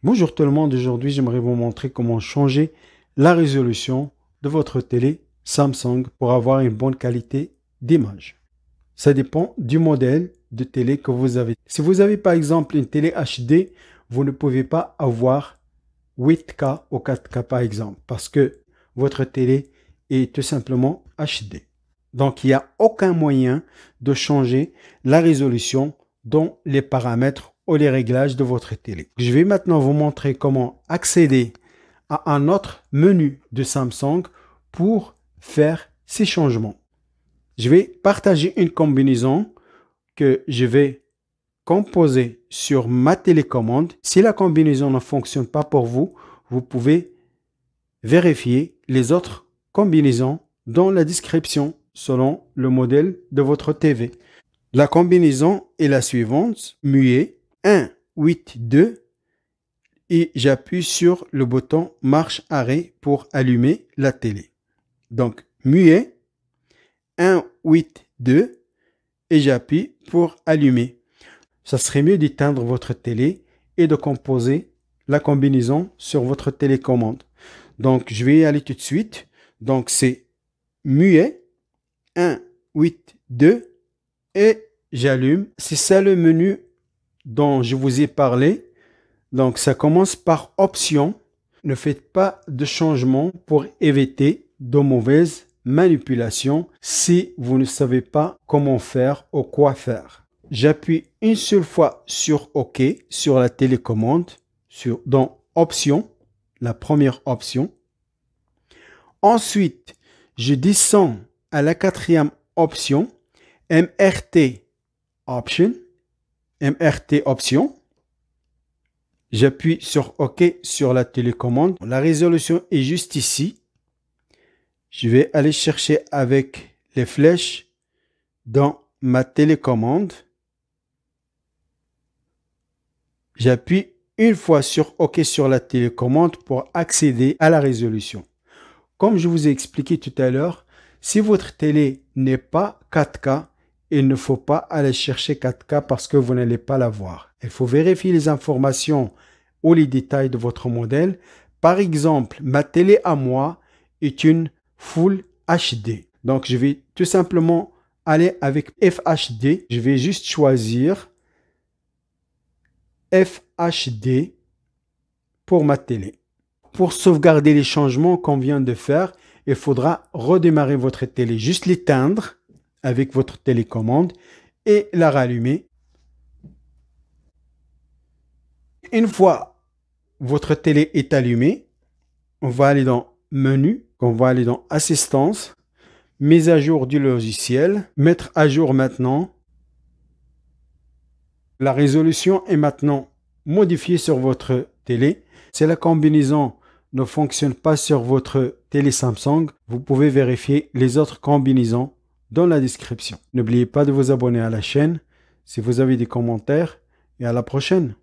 Bonjour tout le monde, aujourd'hui j'aimerais vous montrer comment changer la résolution de votre télé Samsung pour avoir une bonne qualité d'image. Ça dépend du modèle de télé que vous avez. Si vous avez par exemple une télé HD, vous ne pouvez pas avoir 8K ou 4K par exemple parce que votre télé est tout simplement HD. Donc il n'y a aucun moyen de changer la résolution dans les paramètres ou les réglages de votre télé. Je vais maintenant vous montrer comment accéder à un autre menu de Samsung pour faire ces changements. Je vais partager une combinaison que je vais composer sur ma télécommande. Si la combinaison ne fonctionne pas pour vous, vous pouvez vérifier les autres combinaisons dans la description selon le modèle de votre TV. La combinaison est la suivante, muet 1, 8, 2 et j'appuie sur le bouton marche arrêt pour allumer la télé. Donc muet 1, 8, 2 et j'appuie pour allumer. Ça serait mieux d'éteindre votre télé et de composer la combinaison sur votre télécommande. Donc je vais y aller tout de suite. Donc c'est muet 1, 8, 2 et j'allume. C'est ça le menu dont je vous ai parlé. Donc ça commence par option. Ne faites pas de changement pour éviter de mauvaises manipulations si vous ne savez pas comment faire ou quoi faire. J'appuie une seule fois sur OK sur la télécommande, dans option, la première option. Ensuite, je descends à la quatrième option, MRT option. MRT option. J'appuie sur OK sur la télécommande. La résolution est juste ici. Je vais aller chercher avec les flèches dans ma télécommande. J'appuie une fois sur OK sur la télécommande pour accéder à la résolution. Comme je vous ai expliqué tout à l'heure, si votre télé n'est pas 4K, il ne faut pas aller chercher 4K parce que vous n'allez pas la voir. Il faut vérifier les informations ou les détails de votre modèle. Par exemple, ma télé à moi est une Full HD. Donc, je vais tout simplement aller avec FHD. Je vais juste choisir FHD pour ma télé. Pour sauvegarder les changements qu'on vient de faire, il faudra redémarrer votre télé, juste l'éteindre avec votre télécommande et la rallumer. Une fois votre télé est allumée, on va aller dans Menu, on va aller dans Assistance, Mise à jour du logiciel, Mettre à jour maintenant. La résolution est maintenant modifiée sur votre télé. Si la combinaison ne fonctionne pas sur votre télé Samsung, vous pouvez vérifier les autres combinaisons dans la description. N'oubliez pas de vous abonner à la chaîne si vous avez des commentaires et à la prochaine.